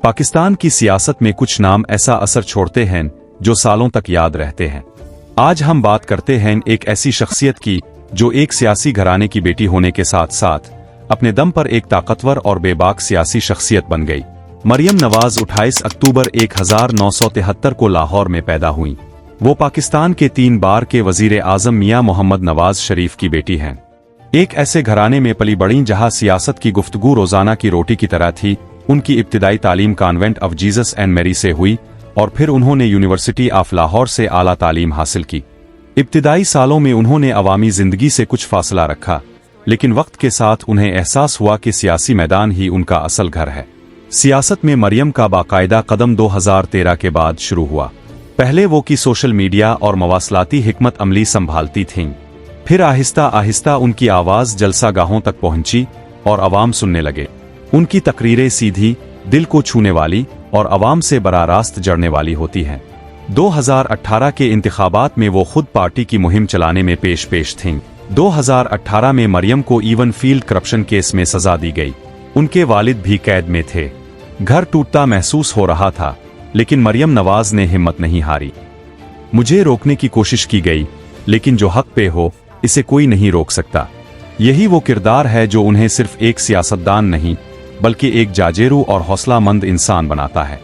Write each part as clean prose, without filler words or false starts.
पाकिस्तान की सियासत में कुछ नाम ऐसा असर छोड़ते हैं जो सालों तक याद रहते हैं। आज हम बात करते हैं एक ऐसी शख्सियत की जो एक सियासी घराने की बेटी होने के साथ साथ अपने दम पर एक ताकतवर और बेबाक सियासी शख्सियत बन गई। मरियम नवाज 28 अक्टूबर 1973 को लाहौर में पैदा हुई। वो पाकिस्तान के 3 बार के वजीर आजम मियां मोहम्मद नवाज शरीफ की बेटी हैं। एक ऐसे घराने में पली बड़ी जहां सियासत की गुफ्तगू रोजाना की रोटी की तरह थी। उनकी इब्तिदाई तालीम convent of Jesus and Mary से हुई और फिर उन्होंने यूनिवर्सिटी ऑफ लाहौर से आला तालीम हासिल की। इब्तिदाई सालों में उन्होंने अवामी जिंदगी से कुछ फासला रखा, लेकिन वक्त के साथ उन्हें एहसास हुआ कि सियासी मैदान ही उनका असल घर है। सियासत में मरियम का बाकायदा कदम 2013 के बाद शुरू हुआ। पहले वो की सोशल मीडिया और मवासलाती हिकमत अमली संभालती थीं। फिर आहिस्ता आहिस्ता उनकी आवाज़ जलसागाहों तक पहुंची और अवाम सुनने लगे। उनकी तकरीरें सीधी, दिल को छूने वाली और अवाम से बराह रास्त जड़ने वाली होती हैं। 2018 के इंतखाबात में वो खुद पार्टी की मुहिम चलाने में पेश थीं। 2018 में मरियम को इवन फील्ड करप्शन केस में सजा दी गई। उनके वालिद भी कैद में थे। घर टूटता महसूस हो रहा था, लेकिन मरियम नवाज ने हिम्मत नहीं हारी। मुझे रोकने की कोशिश की गई, लेकिन जो हक पे हो इसे कोई नहीं रोक सकता। यही वो किरदार है जो उन्हें सिर्फ एक सियासतदान नहीं बल्कि एक जाजेरू और हौसलामंद इंसान बनाता है।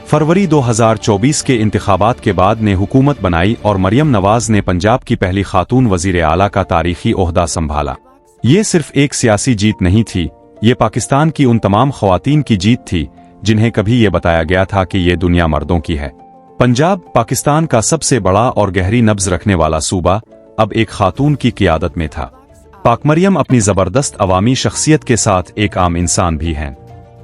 फरवरी 2024 के इंतखाबात के बाद ने हुकूमत बनाई और मरियम नवाज ने पंजाब की पहली खातून वजीर आला का तारीखी ओहदा संभाला। ये सिर्फ एक सियासी जीत नहीं थी, ये पाकिस्तान की उन तमाम ख्वातीन की जीत थी जिन्हें कभी ये बताया गया था कि ये दुनिया मर्दों की है। पंजाब पाकिस्तान का सबसे बड़ा और गहरी नब्ज रखने वाला सूबा अब एक खातून की क़ियादत में था। पाक मरियम अपनी जबरदस्त अवामी शख्सियत के साथ एक आम इंसान भी हैं।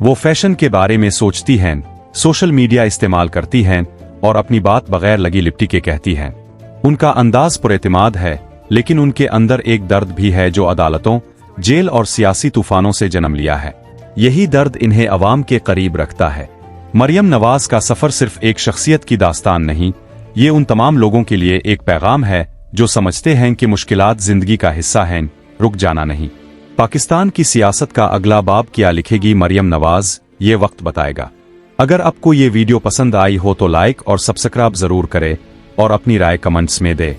वो फैशन के बारे में सोचती हैं, सोशल मीडिया इस्तेमाल करती हैं और अपनी बात बगैर लगी लिपटी के कहती हैं। उनका अंदाज पुरएतिमाद है, लेकिन उनके अंदर एक दर्द भी है जो अदालतों, जेल और सियासी तूफानों से जन्म लिया है। यही दर्द इन्हें अवाम के करीब रखता है। मरियम नवाज का सफर सिर्फ एक शख्सियत की दास्तान नहीं, ये उन तमाम लोगों के लिए एक पैगाम है जो समझते हैं कि मुश्किलात जिंदगी का हिस्सा हैं, रुक जाना नहीं। पाकिस्तान की सियासत का अगला बाब क्या लिखेगी मरियम नवाज, ये वक्त बताएगा। अगर आपको ये वीडियो पसंद आई हो तो लाइक और सब्सक्राइब जरूर करें और अपनी राय कमेंट्स में दें।